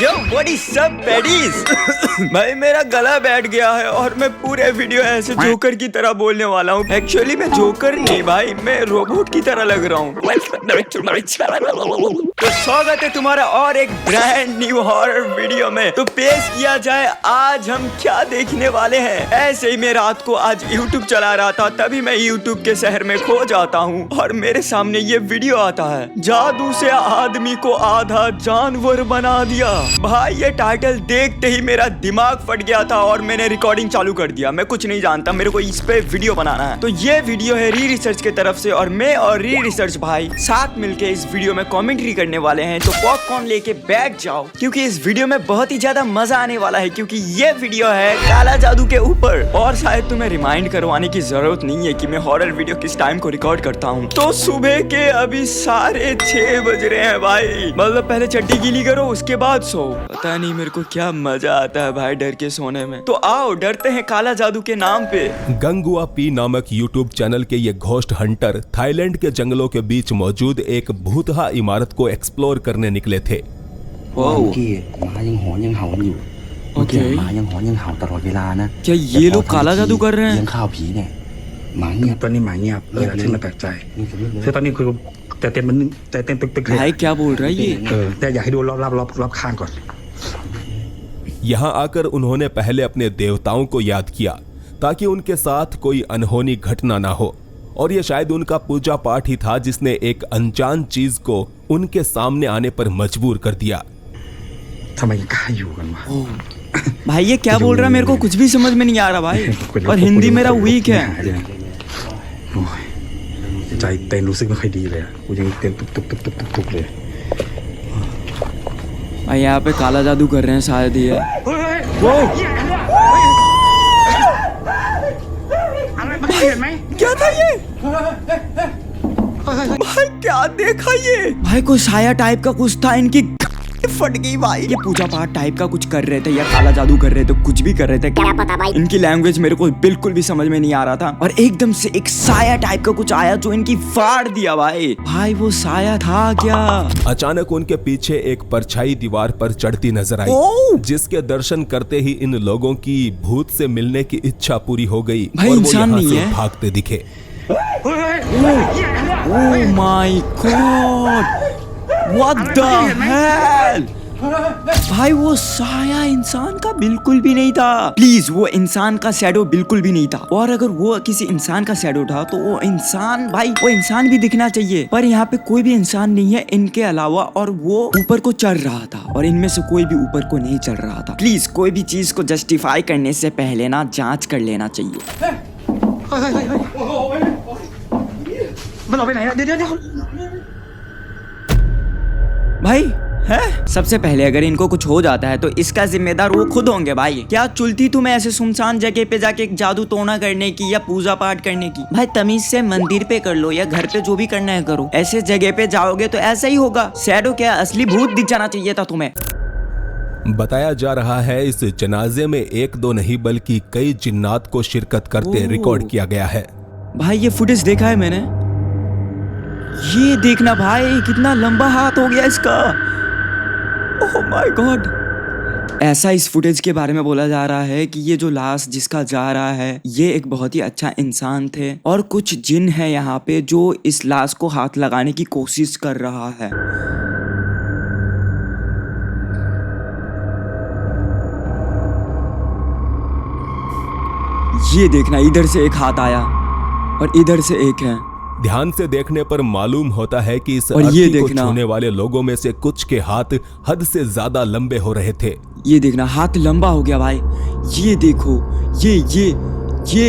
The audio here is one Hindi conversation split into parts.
यो व्हाट इज अप पेडीज। भाई मेरा गला बैठ गया है और मैं पूरे वीडियो ऐसे जोकर की तरह बोलने वाला हूँ। एक्चुअली मैं जोकर नहीं भाई, मैं रोबोट की तरह लग रहा हूँ। तो स्वागत है तुम्हारा और एक ब्रांड न्यू हॉरर वीडियो में। तो पेश किया जाए आज हम क्या देखने वाले हैं। ऐसे ही मैं रात को आज यूट्यूब चला रहा था, तभी मैं यूट्यूब के शहर में खो जाता हूँ और मेरे सामने ये वीडियो आता है, जादू से आदमी को आधा जानवर बना दिया। भाई ये टाइटल देखते ही मेरा दिमाग फट गया था और मैंने रिकॉर्डिंग चालू कर दिया। मैं कुछ नहीं जानता, मेरे को इस पे वीडियो बनाना है। तो ये वीडियो है री रिसर्च की तरफ से और मैं और री रिसर्च भाई साथ मिलके इस वीडियो में कमेंट्री करने वाले हैं। तो पॉपकॉर्न लेके बैठ जाओ क्योंकि इस वीडियो में बहुत ही ज्यादा मजा आने वाला है, क्योंकि ये वीडियो है काला जादू के ऊपर। और शायद तुम्हें रिमाइंड करवाने की जरूरत नहीं है कि मैं हॉरर वीडियो किस टाइम को रिकॉर्ड करता हूँ। तो सुबह के अभी 6:30 बज रहे हैं भाई। मतलब पहले चड्डी गीली करो उसके बाद सो। पता नहीं मेरे को क्या मजा आता है भाई डर के सोने में। तो आओ डरते हैं काला जादू के नाम पे। गंगुआ पी नामक यूट्यूब चैनल के ये घोस्ट हंटर थाईलैंड के जंगलों के बीच मौजूद एक भूतहा इमारत को एक्सप्लोर करने निकले थे। क्या ये लोग काला जादू कर रहे हैं? ตอนนี้หมาเงียบซึ่งมันแปลกใจคือตอนนี้คือแต่เต้นมันแต่เต้นตึกๆเลย भाई क्या बोल रहा है ये?แต่อยากให้ดูรอบข้างก่อน यहाँ आकर उन्होंने पहले अपने देवताओं को याद किया ताकि उनके साथ कोई अनहोनी घटना ना हो, और ये शायद उनका पूजा पाठ ही था जिसने एक अनजान चीज को उनके सामने आने पर मजबूर कर दिया। ทำไมกล้าอยู่กันวะ भाई ये क्या बोल रहा है? मेरे को कुछ भी समझ में नहीं आ रहा भाई, और हिंदी मेरा वीक है। โอ้ยใจเต้นรู้สึกไม่ค่อยดีเลยกูยังเต้นตุกเลย भाई यहाँ पे काला जादू कर रहे हैं शायद ये। वो क्या था ये? भाई क्या देखा ये? भाई कोई साया टाइप का कुछ था, इनकी फट गई भाई। ये पूजा पाठ टाइप का कुछ कर रहे थे या काला जादू कर रहे थे, कुछ भी कर रहे थे, क्या पता भाई। इनकी लैंग्वेज मेरे को बिल्कुल भी समझ में नहीं आ रहा था और एकदम से एक साया टाइप का कुछ आया जो इनकी फाड़ दिया भाई। भाई वो साया था क्या? अचानक उनके पीछे एक परछाई दीवार पर चढ़ती नजर आई, जिसके दर्शन करते ही इन लोगों की भूत से मिलने की इच्छा पूरी हो गई भाई, और वो इंसान यहाँ नहीं से है। भागते दिखे। Oh my God, what the hell. भाई वो साया इंसान का बिल्कुल भी नहीं था। प्लीज वो इंसान का शैडो बिल्कुल भी नहीं था, और अगर वो किसी इंसान का शैडो था तो वो इंसान, भाई वो इंसान भी दिखना चाहिए। पर यहाँ पे कोई भी इंसान नहीं है इनके अलावा, और वो ऊपर को चढ़ रहा था और इनमें से कोई भी ऊपर को नहीं चढ़ रहा था। प्लीज कोई भी चीज को जस्टिफाई करने से पहले ना जांच कर लेना चाहिए। มันออกไปไหนอะเดี๋ยว भाई है सबसे पहले अगर इनको कुछ हो जाता है तो इसका जिम्मेदार वो खुद होंगे भाई। क्या चुलती तुम्हें ऐसे सुनसान जगह पे जाके जादू टोना करने की या पूजा पाठ करने की? भाई तमीज से मंदिर पे कर लो या घर पे जो भी करना है करो। ऐसे जगह पे जाओगे तो ऐसा ही होगा। शैडो क्या असली भूत दिख जाना चाहिए था तुम्हें। बताया जा रहा है इस जनाजे में एक दो नहीं बल्कि कई जिन्नात को शिरकत करते रिकॉर्ड किया गया है। भाई ये फुटेज देखा है मैंने। ये देखना भाई कितना लंबा हाथ हो गया इसका। Oh my God. ऐसा इस फुटेज के बारे में बोला जा रहा है कि ये जो लाश जिसका जा रहा है ये एक बहुत ही अच्छा इंसान थे, और कुछ जिन है यहाँ पे जो इस लाश को हाथ लगाने की कोशिश कर रहा है। ये देखना, इधर से एक हाथ आया और इधर से एक है। ध्यान से देखने पर मालूम होता है कि इस और ये अर्थी को देखना। छूने वाले लोगों में से कुछ के हाथ हद से ज्यादा लंबे हो रहे थे। ये देखना हाथ लंबा हो गया भाई। ये देखो, ये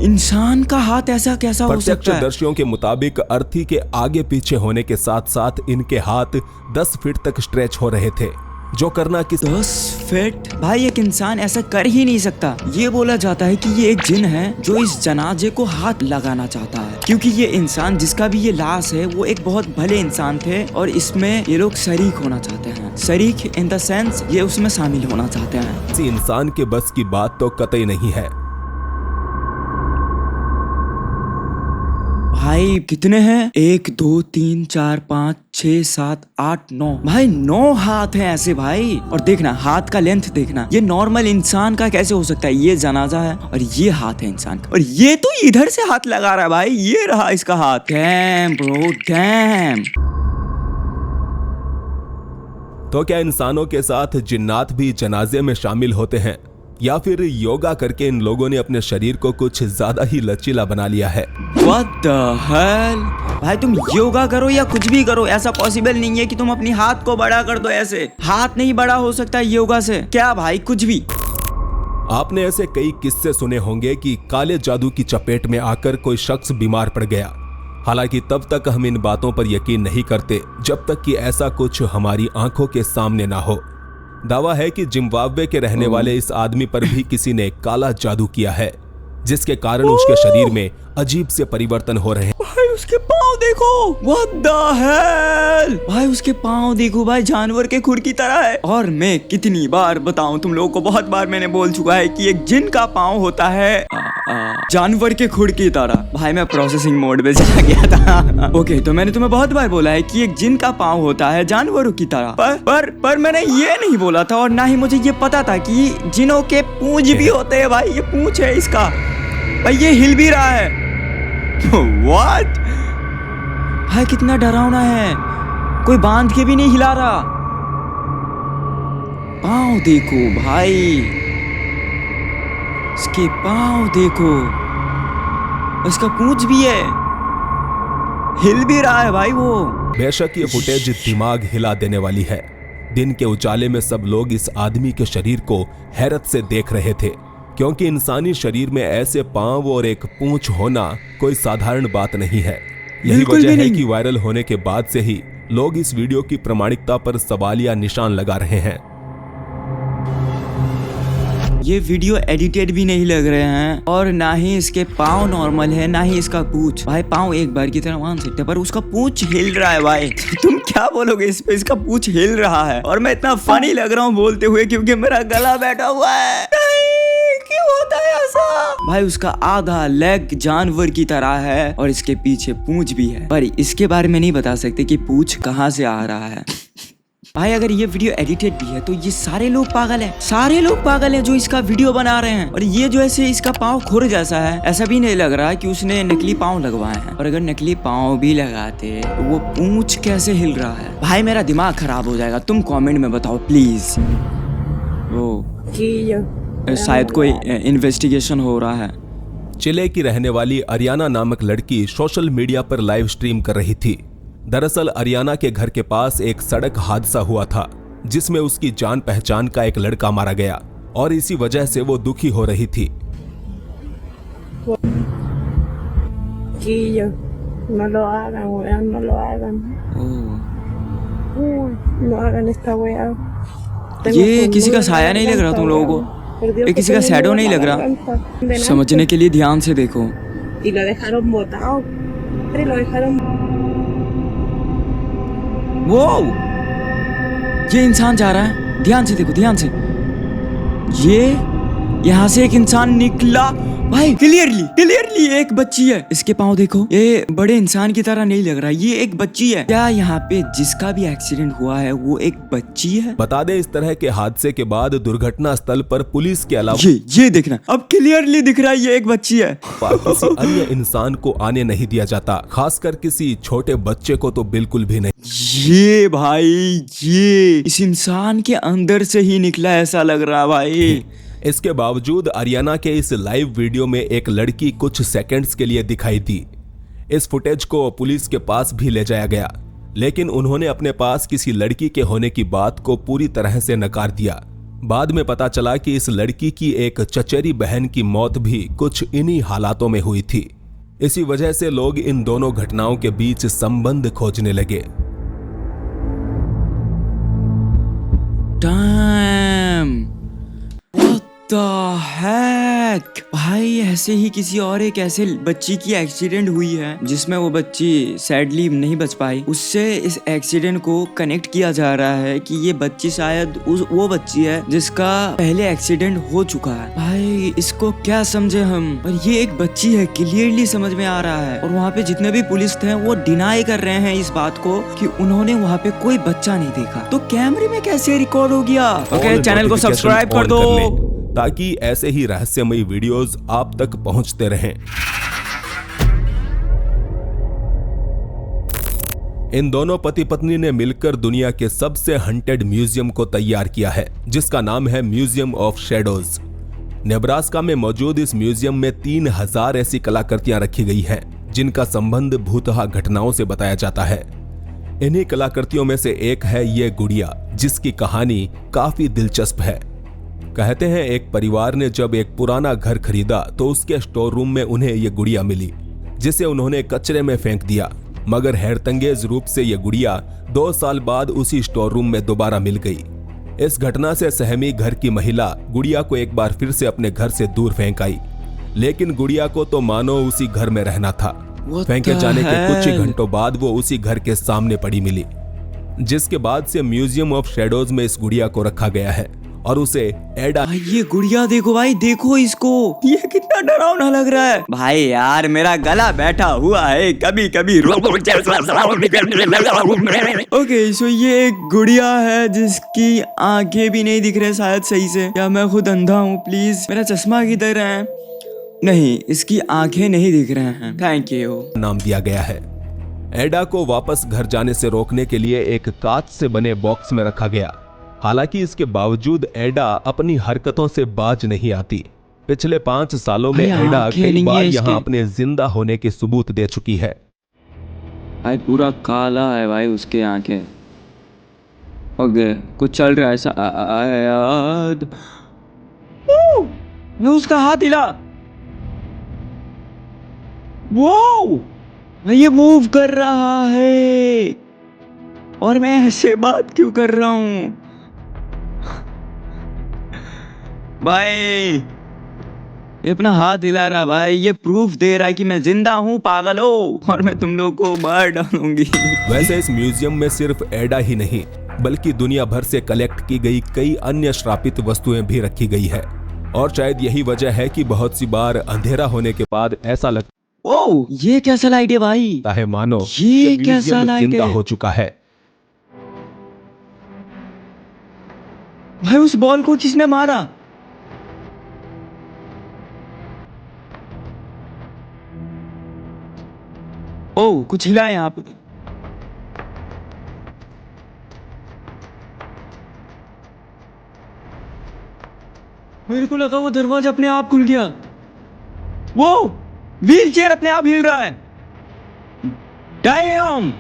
इंसान का हाथ ऐसा कैसा हो सकता है? प्रत्यक्षदर्शियों के मुताबिक अर्थी के आगे पीछे होने के साथ साथ इनके हाथ 10 फीट तक स्ट्रेच हो रहे थे, जो करना किस 10 फीट? भाई एक इंसान ऐसा कर ही नहीं सकता। ये बोला जाता है कि ये एक जिन है जो इस जनाजे को हाथ लगाना चाहता है, क्योंकि ये इंसान जिसका भी ये लाश है वो एक बहुत भले इंसान थे और इसमें ये लोग शरीक होना चाहते हैं। शरीक इन द सेंस ये उसमें शामिल होना चाहते हैं। किसी इंसान के बस की बात तो कतई नहीं है। भाई कितने हैं? 1 2 3 4 5 6 7 8 9 भाई 9 हाथ हैं ऐसे भाई। और देखना हाथ का लेंथ देखना, ये नॉर्मल इंसान का कैसे हो सकता है? ये जनाजा है और ये हाथ है इंसान का, और ये तो इधर से हाथ लगा रहा है भाई। ये रहा इसका हाथ। Damn bro damn. तो क्या इंसानों के साथ जिन्नात भी जनाजे में शामिल होते हैं, या फिर योगा करके इन लोगों ने अपने शरीर को कुछ ज्यादा ही लचीला बना लिया है? What the hell? भाई तुम योगा करो या कुछ भी करो, ऐसा पॉसिबल नहीं है कि तुम अपनी हाथ को बड़ा कर दो। ऐसे हाथ नहीं बड़ा हो सकता योगा से क्या भाई? कुछ भी। आपने ऐसे कई किस्से सुने होंगे कि काले जादू की चपेट में आकर कोई शख्स बीमार पड़ गया। हालांकि तब तक हम इन बातों पर यकीन नहीं करते जब तक कि ऐसा कुछ हमारी आंखों के सामने ना हो। दावा है कि जिम्बाब्वे के रहने वाले इस आदमी पर भी किसी ने काला जादू किया है, जिसके कारण उसके शरीर में अजीब से परिवर्तन हो रहे हैं। भाई उसके पाँव देखो। What the hell? भाई उसके पाँव देखो भाई, जानवर के खुर की तरह है। और मैं कितनी बार बताऊं तुम लोगों को, बहुत बार मैंने बोल चुका है कि एक जिन का पाँव होता है जानवर के खुर की तरह। भाई मैं प्रोसेसिंग मोड में चला गया था। ओके, तो मैंने तुम्हें बहुत बार बोला है कि एक जिन का पाँव होता है जानवरों की तरह, पर मैंने ये नहीं बोला था, और ना ही मुझे ये पता था कि जिनों के पूंछ भी होते हैं। भाई ये पूंछ है इसका, भाई ये हिल भी रहा है। What? भाई कितना डरावना है, कोई बांध के भी नहीं हिला रहा। पाँव देखो भाई, इसके पाँव देखो, इसका पूंछ भी है, हिल भी रहा है भाई वो। बेशक ये फुटेज दिमाग हिला देने वाली है। दिन के उजाले में सब लोग इस आदमी के शरीर को हैरत से देख रहे थे, क्योंकि इंसानी शरीर में ऐसे पांव और एक पूंछ होना कोई साधारण बात नहीं है। यही वजह है कि वायरल होने के बाद से ही लोग इस वीडियो की प्रामाणिकता पर सवालिया निशान लगा रहे हैं। ये वीडियो एडिटेड भी नहीं लग रहे हैं, और ना ही इसके पाँव नॉर्मल है, ना ही इसका पूंछ। भाई पाँव एक बार की तरह मान सकते हैं, पर उसका पूंछ हिल रहा है भाई। तुम क्या बोलोगे इस पे? इसका पूंछ हिल रहा है, और मैं इतना फनी लग रहा हूँ बोलते हुए क्योंकि मेरा गला बैठा हुआ है। क्यों होता है ऐसा? भाई उसका आधा लेग जानवर की तरह है और इसके पीछे पूंछ भी है, पर इसके बारे में नहीं बता सकते कि पूंछ कहाँ से आ रहा है। भाई अगर ये वीडियो एडिटेड भी है तो ये सारे लोग पागल हैं, सारे लोग पागल हैं जो इसका वीडियो बना रहे हैं। और ये जो ऐसे इसका पाँव खुर जैसा है, ऐसा भी नहीं लग रहा कि उसने नकली पाँव लगवाए हैं। और अगर नकली पाँव भी लगाते तो वो पूंछ कैसे हिल रहा है? भाई मेरा दिमाग खराब हो जाएगा। तुम कमेंट में बताओ प्लीज। वो शायद कोई इन्वेस्टिगेशन हो रहा है। चिले की रहने वाली अरियाना नामक लड़की सोशल मीडिया पर लाइव स्ट्रीम कर रही थी। दरअसल अरियाना के घर के पास एक सड़क हादसा हुआ था, जिसमें उसकी जान पहचान का एक लड़का मारा गया, और इसी वजह से वो दुखी हो रही थी। No lo hagan, weón, no lo hagan. No hagan esta weá. ये किसी का साया नहीं लग रहा तुम लोगों को? ये किसी का शैडो नहीं लग रहा? समझने के लिए ध्यान से देखो। Y lo dejaron botado. Y lo dejaron. वो ये इंसान जा रहा है, ध्यान से देखो, ध्यान से। ये यहाँ से एक इंसान निकला भाई, क्लियरली एक बच्ची है। इसके पाँव देखो, ये बड़े इंसान की तरह नहीं लग रहा, ये एक बच्ची है। क्या यहाँ पे जिसका भी एक्सीडेंट हुआ है वो एक बच्ची है? बता दें, इस तरह के हादसे के बाद दुर्घटना स्थल पर पुलिस के अलावा ये देखना, अब क्लियरली दिख रहा है ये एक बच्ची है। किसी अन्य इंसान को आने नहीं दिया जाता, खासकर किसी छोटे बच्चे को तो बिल्कुल भी नहीं। ये भाई ये इस इंसान के अंदर से ही निकला ऐसा लग रहा है भाई। इसके बावजूद अरियाना के इस लाइव वीडियो में एक लड़की कुछ सेकंड्स के लिए दिखाई दी। इस फुटेज को पुलिस के पास भी ले जाया गया, लेकिन उन्होंने अपने पास किसी लड़की के होने की बात को पूरी तरह से नकार दिया। बाद में पता चला कि इस लड़की की एक चचेरी बहन की मौत भी कुछ इन्हीं हालातों में हुई थी। इसी वजह से लोग इन दोनों घटनाओं के बीच संबंध खोजने लगे। Damn. What द हेक भाई, ऐसे ही किसी और एक ऐसे बच्ची की एक्सीडेंट हुई है जिसमें वो बच्ची सैडली नहीं बच पाई। उससे इस एक्सीडेंट को कनेक्ट किया जा रहा है कि ये बच्ची शायद वो बच्ची है जिसका पहले एक्सीडेंट हो चुका है। भाई इसको क्या समझे हम, और ये एक बच्ची है, क्लियरली समझ में आ रहा है। और वहाँ पे जितने भी पुलिस थे वो डिनाई कर रहे हैं इस बात को कि उन्होंने वहाँ पे कोई बच्चा नहीं देखा। तो कैमरे में कैसे रिकॉर्ड हो गया? ओके, चैनल को सब्सक्राइब कर दो ताकि ऐसे ही रहस्यमयी वीडियोस आप तक पहुंचते रहें। इन दोनों पति पत्नी ने मिलकर दुनिया के सबसे हंटेड म्यूजियम को तैयार किया है, जिसका नाम है म्यूजियम ऑफ शैडोज। नेब्रास्का में मौजूद इस म्यूजियम में 3000 ऐसी कलाकृतियां रखी गई हैं, जिनका संबंध भूतहा घटनाओं से बताया जाता है। इन्हीं कलाकृतियों में से एक है ये गुड़िया, जिसकी कहानी काफी दिलचस्प है। कहते हैं एक परिवार ने जब एक पुराना घर खरीदा तो उसके स्टोर रूम में उन्हें ये गुड़िया मिली, जिसे उन्होंने कचरे में फेंक दिया। मगर हैरतंगेज रूप से ये गुड़िया 2 साल बाद उसी स्टोर रूम में दोबारा मिल गई। इस घटना से सहमी घर की महिला गुड़िया को एक बार फिर से अपने घर से दूर फेंक आई, लेकिन गुड़िया को तो मानो उसी घर में रहना था। फेंके जाने के कुछ ही घंटों बाद वो उसी घर के सामने पड़ी मिली, जिसके बाद से म्यूजियम ऑफ शैडोज में इस गुड़िया को रखा गया है और उसे एडा। ये गुड़िया देखो भाई, देखो इसको, ये कितना डरावना लग रहा है भाई। यार मेरा गला बैठा हुआ है, कभी कभी ओके सो ये एक गुड़िया है जिसकी आंखें भी नहीं दिख रहे शायद सही से, या मैं खुद अंधा हूँ? प्लीज मेरा चश्मा किधर है? नहीं, इसकी आंखें नहीं दिख रहे हैं। Thank you. नाम दिया गया है। एडा को वापस घर जाने से रोकने के लिए एक कांच से बने बॉक्स में रखा गया। हालांकि इसके बावजूद एडा अपनी हरकतों से बाज नहीं आती। पिछले 5 सालों में एडा कई बार यहाँ अपने जिंदा होने के सबूत दे चुकी है। भाई पूरा काला है भाई उसके आंखें। ओके कुछ चल रहा है ऐसा। उसका हाथ हिला। वो ये मूव कर रहा है और मैं ऐसे बात क्यों कर रहा हूँ भाई? ये अपना हाथ हिला रहा भाई, ये प्रूफ दे रहा है कि मैं जिंदा हूँ, पागल हो, और मैं तुम लोग को मार डालूंगी। वैसे इस म्यूजियम में सिर्फ एडा ही नहीं बल्कि दुनिया भर से कलेक्ट की गई कई अन्य श्रापित वस्तुएं भी रखी गई है। और शायद यही वजह है कि बहुत सी बार अंधेरा होने के बाद ऐसा लगता ओ ये कैसा लाइट है भाई? है मानो ये कैसा लाइट जिंदा है हो चुका है। भाई उस बॉल को किसने मारा? ओ कुछ हिला है यहाँ पे। मेरे को लगा वो दरवाजा अपने आप खुल गया। वो व्हील चेयर अपने आप हिल रहा है। डैम!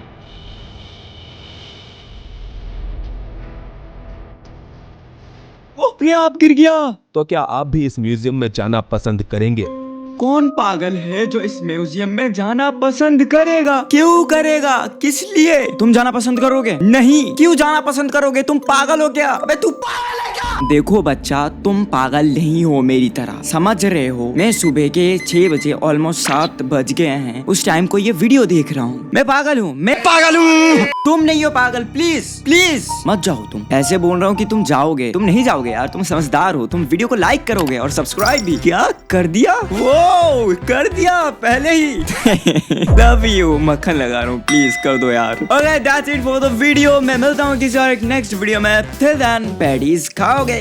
वो अपने आप गिर गया। तो क्या आप भी इस म्यूजियम में जाना पसंद करेंगे? कौन पागल है जो इस म्यूजियम में जाना पसंद करेगा? क्यों करेगा? किस लिए? तुम जाना पसंद करोगे? नहीं। क्यों जाना पसंद करोगे? तुम पागल हो क्या? अबे तू पागल है क्या? देखो बच्चा, तुम पागल नहीं हो मेरी तरह, समझ रहे हो? मैं सुबह के 6 बजे ऑलमोस्ट 7 बज गए हैं, उस टाइम को ये वीडियो देख रहा हूँ। मैं पागल हूँ, मैं पागल हूँ। तुम नहीं हो पागल। प्लीज प्लीज मत जाओ। तुम ऐसे बोल रहा हूँ कि तुम जाओगे, तुम नहीं जाओगे यार, तुम समझदार हो। तुम वीडियो को लाइक करोगे और सब्सक्राइब भी। क्या कर दिया? वो कर दिया पहले ही। लव यू, मक्खन लगा रहा हूँ, प्लीज कर दो यार। Okay that's it for the video. मैं मिलता हूँ किसी और एक नेक्स्ट वीडियो में। टिल देन पैडीज खाओगे।